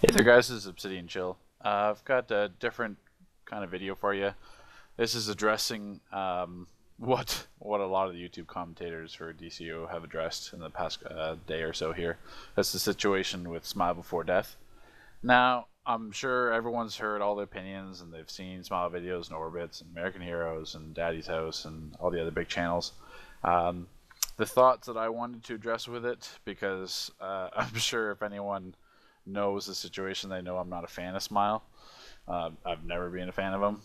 Hey there guys, this is Obsidian Chill. I've got a different kind of video for you. This is addressing what a lot of the YouTube commentators for DCO have addressed in the past day or so here. That's the situation with SmileB4Death. Now, I'm sure everyone's heard all the opinions and they've seen Smile videos and Orbits and American Heroes and Daddy's House and all the other big channels. Um, the thoughts that I wanted to address with it, because I'm sure if anyone knows the situation, they know I'm not a fan of Smile. I've never been a fan of him,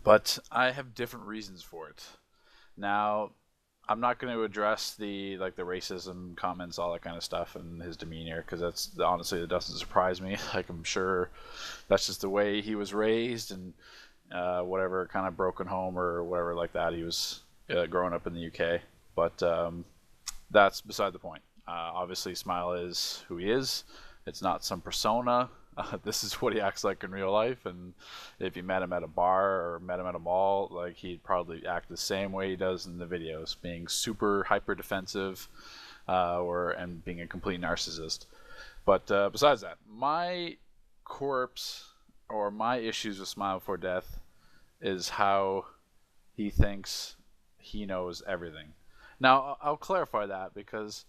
but I have different reasons for it. Now, I'm not going to address the racism comments, all that kind of stuff, and his demeanor, because that's honestly, it doesn't surprise me. Like, I'm sure that's just the way he was raised, and whatever kind of broken home or whatever like that he was growing up in the UK. But that's beside the point. Obviously, Smile is who he is. It's not some persona. This is what he acts like in real life, and if you met him at a bar or met him at a mall, like, he'd probably act the same way he does in the videos, being super hyper defensive, and being a complete narcissist. But besides that, my corpse or my issues with SmileB4Death is how he thinks he knows everything. Now, I'll clarify that, because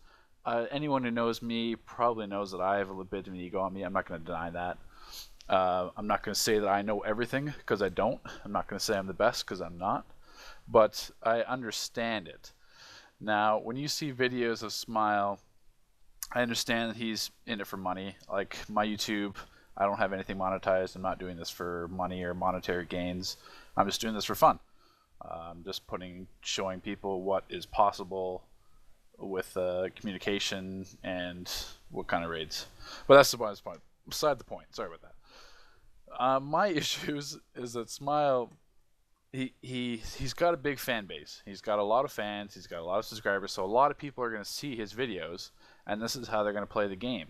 anyone who knows me probably knows that I have a little bit of an ego on me. I'm not going to deny that. I'm not going to say that I know everything, because I don't. I'm not going to say I'm the best, because I'm not. But I understand it. Now, when you see videos of Smile, I understand that he's in it for money. Like my YouTube, I don't have anything monetized. I'm not doing this for money or monetary gains. I'm just doing this for fun. I'm just showing people what is possible with communication and what kind of raids. But that's beside the point. Sorry about that. My issues is that Smile, he's got a big fan base. He's got a lot of fans. He's got a lot of subscribers. So a lot of people are going to see his videos, and this is how they're going to play the game.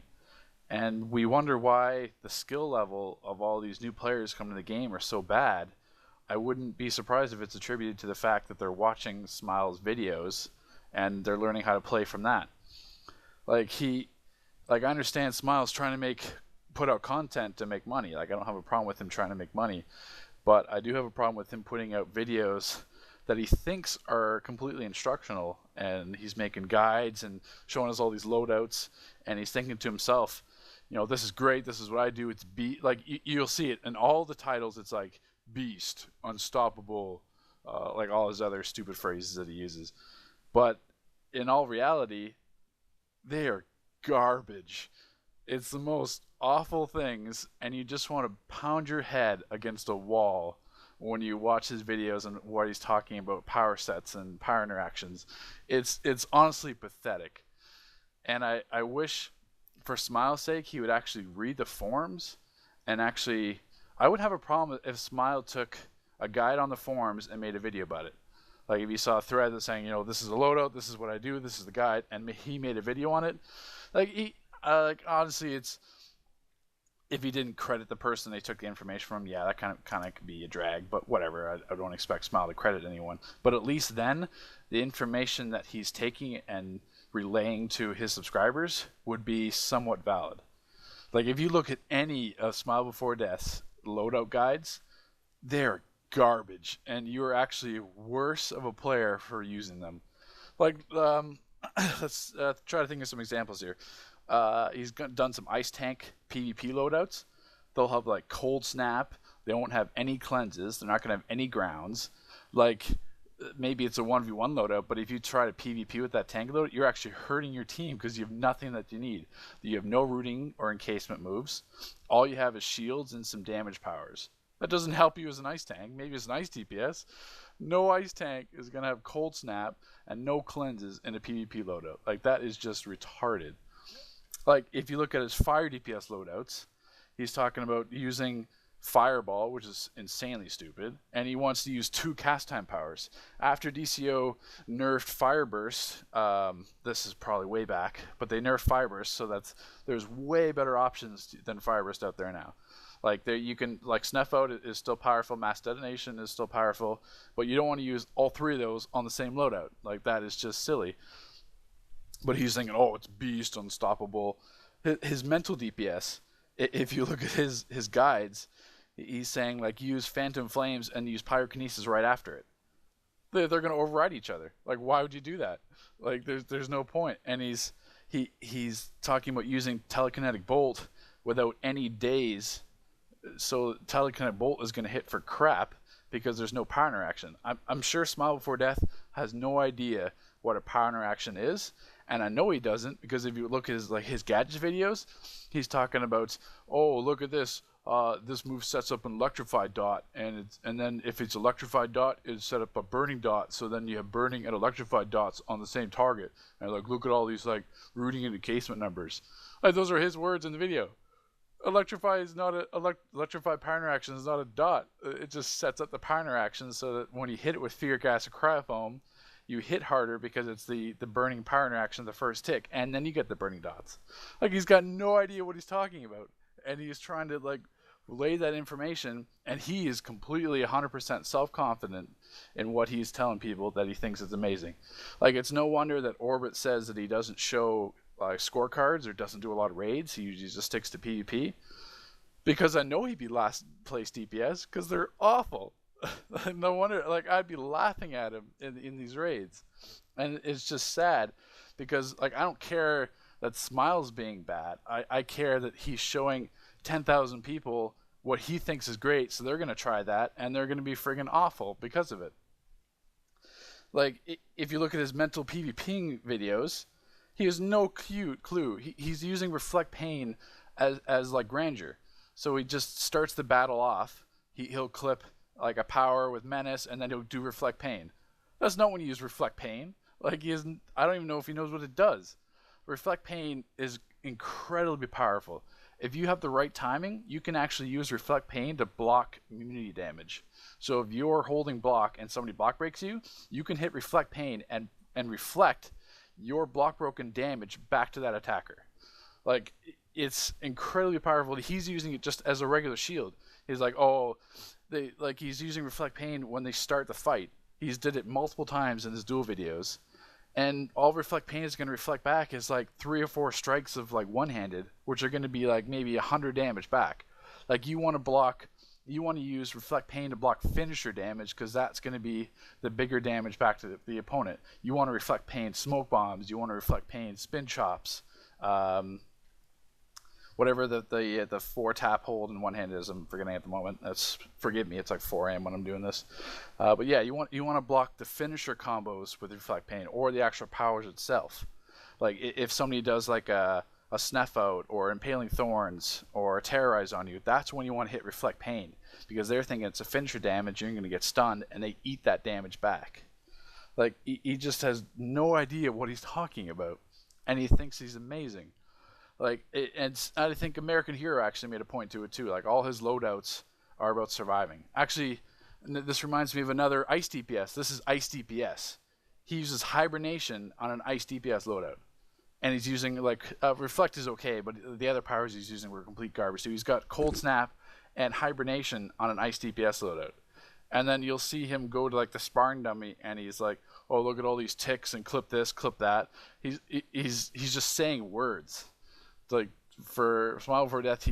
And we wonder why the skill level of all these new players coming to the game are so bad. I wouldn't be surprised if it's attributed to the fact that they're watching Smile's videos and they're learning how to play from that. Like I understand Smile's trying to put out content to make money. Like, I don't have a problem with him trying to make money, but I do have a problem with him putting out videos that he thinks are completely instructional, and he's making guides and showing us all these loadouts, and he's thinking to himself, this is great. This is what I do. It's like you'll see it in all the titles. It's like beast, unstoppable, like all his other stupid phrases that he uses. But in all reality, they are garbage. It's the most awful things, and you just want to pound your head against a wall when you watch his videos and what he's talking about power sets and power interactions. It's honestly pathetic. And I wish, for Smile's sake, he would actually read the forums, and actually, I would have a problem if Smile took a guide on the forums and made a video about it. Like, if you saw a thread that's saying, this is a loadout, this is what I do, this is the guide, and he made a video on it. Like, honestly, it's, if he didn't credit the person they took the information from, yeah, that kind of could be a drag. But whatever, I don't expect Smile to credit anyone. But at least then, the information that he's taking and relaying to his subscribers would be somewhat valid. Like, if you look at any of SmileB4Death's loadout guides, they're garbage, and you're actually worse of a player for using them. Like, let's try to think of some examples here. He's done some ice tank PvP loadouts. They'll have like cold snap. They won't have any cleanses. They're not gonna have any grounds. Like, maybe it's a 1v1 loadout, but if you try to PvP with that tank loadout, you're actually hurting your team, because you have nothing that you need. You have no rooting or encasement moves. All you have is shields and some damage powers. That doesn't help you as an ice tank. Maybe as an ice DPS. No ice tank is going to have cold snap and no cleanses in a PvP loadout. Like, that is just retarded. Like, if you look at his fire DPS loadouts, he's talking about using Fireball, which is insanely stupid, and he wants to use 2 cast time powers. After DCO nerfed Fire Burst, this is probably way back, but they nerfed Fire Burst, so there's way better options than Fire Burst out there now. Like, you can, like, Snuff Out is still powerful, Mass Detonation is still powerful, but you don't want to use all 3 of those on the same loadout. Like, that is just silly. But he's thinking, oh, it's beast, unstoppable. His mental DPS If you look at his guides, he's saying like use phantom flames and use pyrokinesis right after it. They're going to override each other. Like, why would you do that? Like, there's no point. And he's talking about using telekinetic bolt without any daze. So telekinetic bolt is going to hit for crap because there's no power interaction. I'm sure SmileB4Death has no idea what a power interaction is, and I know he doesn't because if you look at his gadget videos, he's talking about, oh, look at this. This move sets up an electrified dot, and then if it's electrified dot, it set up a burning dot. So then you have burning and electrified dots on the same target. And like, look at all these like rooting into casement numbers. Like those are his words in the video. Electrify is not a electrified power interaction is not a dot. It just sets up the power interaction so that when you hit it with Feuric Acid Cryofoam, you hit harder because it's the burning power interaction the first tick, and then you get the burning dots. Like he's got no idea what he's talking about, and he's trying to like relay that information, and he is completely 100% self-confident in what he's telling people that he thinks is amazing. Like it's no wonder that Orbit says that he doesn't show scorecards or doesn't do a lot of raids. He usually just sticks to PvP because I know he'd be last place DPS because they're awful. No wonder, like I'd be laughing at him in these raids, and it's just sad because like I don't care that Smile's being bad. I care that he's showing 10,000 people what he thinks is great, so they're gonna try that and they're gonna be friggin' awful because of it. Like if you look at his mental PvPing videos, he has no clue. He's using Reflect Pain as like grandeur. So he just starts the battle off. He'll clip like a power with Menace, and then he'll do Reflect Pain. That's not when you use Reflect Pain. Like he isn't. I don't even know if he knows what it does. Reflect Pain is incredibly powerful. If you have the right timing, you can actually use Reflect Pain to block immunity damage. So if you're holding block and somebody block breaks you, you can hit Reflect Pain and reflect your block broken damage back to that attacker. Like it's incredibly powerful. He's using it just as a regular shield. He's like, oh, he's using Reflect Pain when they start the fight. He's did it multiple times in his duel videos, and all Reflect Pain is going to reflect back is like 3 or 4 strikes of like one-handed, which are going to be like maybe 100 damage back. Like you want to use Reflect Pain to block finisher damage because that's going to be the bigger damage back to the opponent. You want to Reflect Pain smoke bombs. You want to Reflect Pain spin chops. Whatever the 4 tap hold and one hand is, I'm forgetting at the moment. Forgive me, it's like 4 a.m. when I'm doing this. But yeah, you want to block the finisher combos with Reflect Pain or the actual powers itself. Like if somebody does like a Snuff Out or Impaling Thorns or Terrorize on you, that's when you want to hit Reflect Pain because they're thinking it's a finisher damage, you're going to get stunned, and they eat that damage back. Like he just has no idea what he's talking about, and he thinks he's amazing. Like and I think American Hero actually made a point to it too. Like all his loadouts are about surviving. Actually, this reminds me of another Ice DPS. This is Ice DPS. He uses Hibernation on an Ice DPS loadout. And he's using, like, Reflect is okay, but the other powers he's using were complete garbage. So he's got Cold Snap and Hibernation on an Ice DPS loadout. And then you'll see him go to, like, the sparring dummy, and he's like, oh, look at all these ticks, and clip this, clip that. He's just saying words. Like, for SmileB4Death,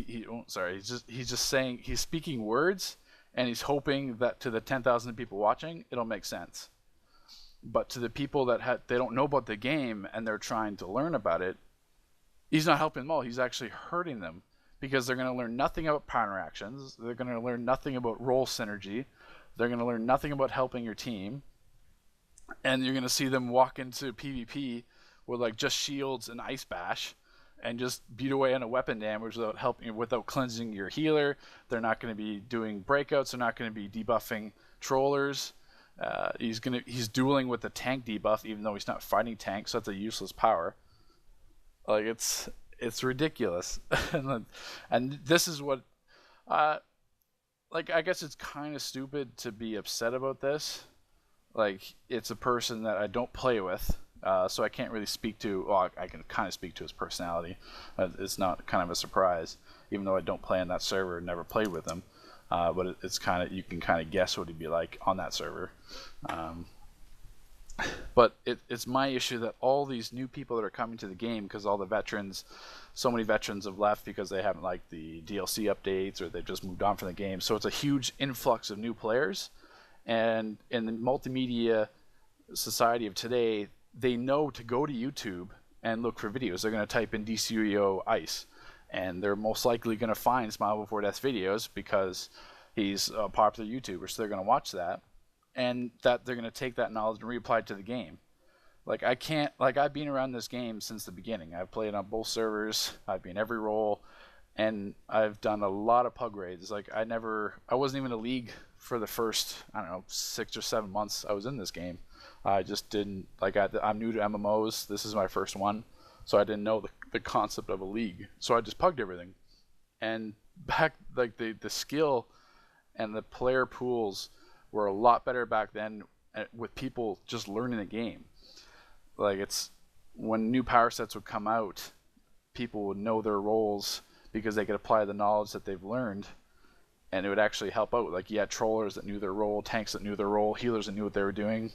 he's just saying, he's speaking words, and he's hoping that to the 10,000 people watching, it'll make sense. But to the people that they don't know about the game and they're trying to learn about it, he's not helping them all. He's actually hurting them because they're going to learn nothing about power interactions. They're going to learn nothing about role synergy. They're going to learn nothing about helping your team. And you're going to see them walk into PvP with like just shields and Ice Bash and just beat away on a weapon damage without cleansing your healer. They're not going to be doing breakouts. They're not going to be debuffing trollers. He's dueling with the tank debuff, even though he's not fighting tanks, so that's a useless power. Like it's ridiculous, and this is what, like I guess it's kind of stupid to be upset about this. Like it's a person that I don't play with, so I can't really speak to. Well, I can kind of speak to his personality. It's not kind of a surprise, even though I don't play on that server and never played with him. But it's kind of, you can kind of guess what he'd be like on that server. But it's my issue that all these new people that are coming to the game, because all the veterans, so many veterans have left because they haven't liked the DLC updates or they've just moved on from the game. So it's a huge influx of new players. And in the multimedia society of today, they know to go to YouTube and look for videos. They're going to type in DCUO Ice, and they're most likely going to find SmileB4Death videos because he's a popular YouTuber, so they're going to watch that, and that they're going to take that knowledge and reapply it to the game. Like I've been around this game since the beginning. I've played on both servers. I've been every role, and I've done a lot of pug raids. Like I wasn't even in a league for the first, I don't know, 6 or 7 months I was in this game. I just didn't, I'm new to MMOs. This is my first one, so I didn't know the concept of a league. So I just pugged everything. And back, like the skill and the player pools were a lot better back then with people just learning the game. Like it's when new power sets would come out, people would know their roles because they could apply the knowledge that they've learned, and it would actually help out. Like you had trollers that knew their role, tanks that knew their role, healers that knew what they were doing.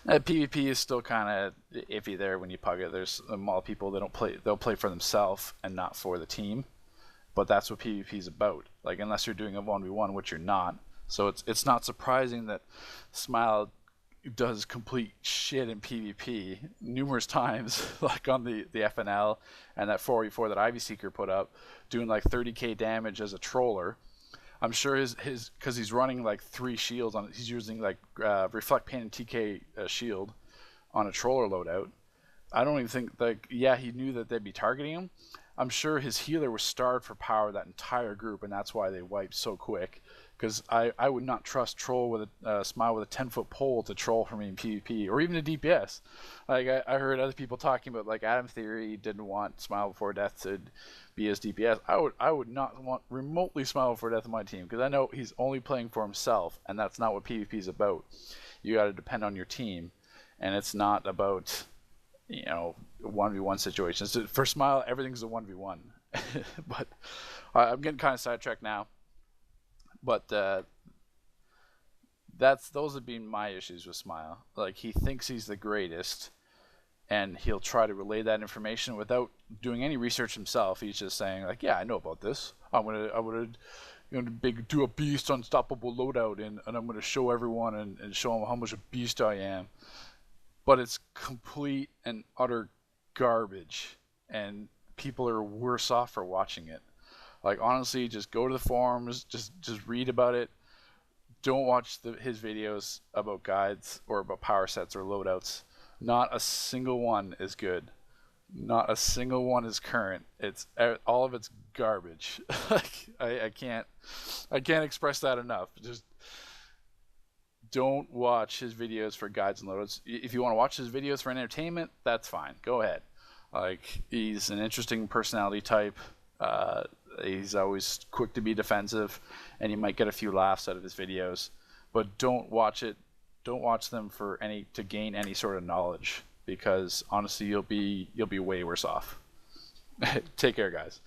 PvP is still kind of iffy there when you pug it. There's a lot of people that they'll play for themselves and not for the team. But that's what PvP is about. Like unless you're doing a 1v1, which you're not. So it's not surprising that Smile does complete shit in PvP numerous times, like on the FNL and that 4v4 that Ivy Seeker put up, doing like 30k damage as a troller. I'm sure his because he's running like 3 shields on it. He's using like Reflect Pain and TK shield on a troller loadout. I don't even think, like, yeah, he knew that they'd be targeting him. I'm sure his healer was starved for power that entire group, and that's why they wiped so quick. Because I would not trust troll with a Smile with a 10-foot pole to troll for me in PvP, or even a DPS. Like I heard other people talking about, like Adam Theory didn't want SmileB4Death to be his DPS. I would not want remotely SmileB4Death on my team, because I know he's only playing for himself, and that's not what PvP is about. You got to depend on your team, and it's not about 1v1 situations. For Smile, everything's a 1v1. But I'm getting kind of sidetracked now. But those have been my issues with Smile. Like he thinks he's the greatest, and he'll try to relay that information without doing any research himself. He's just saying like, yeah, I know about this. I'm gonna do a beast unstoppable loadout, and I'm gonna show everyone and show them how much a beast I am. But it's complete and utter garbage, and people are worse off for watching it. Like honestly, just go to the forums, just read about it. Don't watch his videos about guides or about power sets or loadouts. Not a single one is good. Not a single one is current. It's all of it's garbage. Like I can't express that enough. Just don't watch his videos for guides and loadouts. If you want to watch his videos for entertainment, that's fine. Go ahead. Like he's an interesting personality type. He's always quick to be defensive, and you might get a few laughs out of his videos. But don't watch it. Don't watch them to gain any sort of knowledge, because honestly, you'll be way worse off. Take care, guys.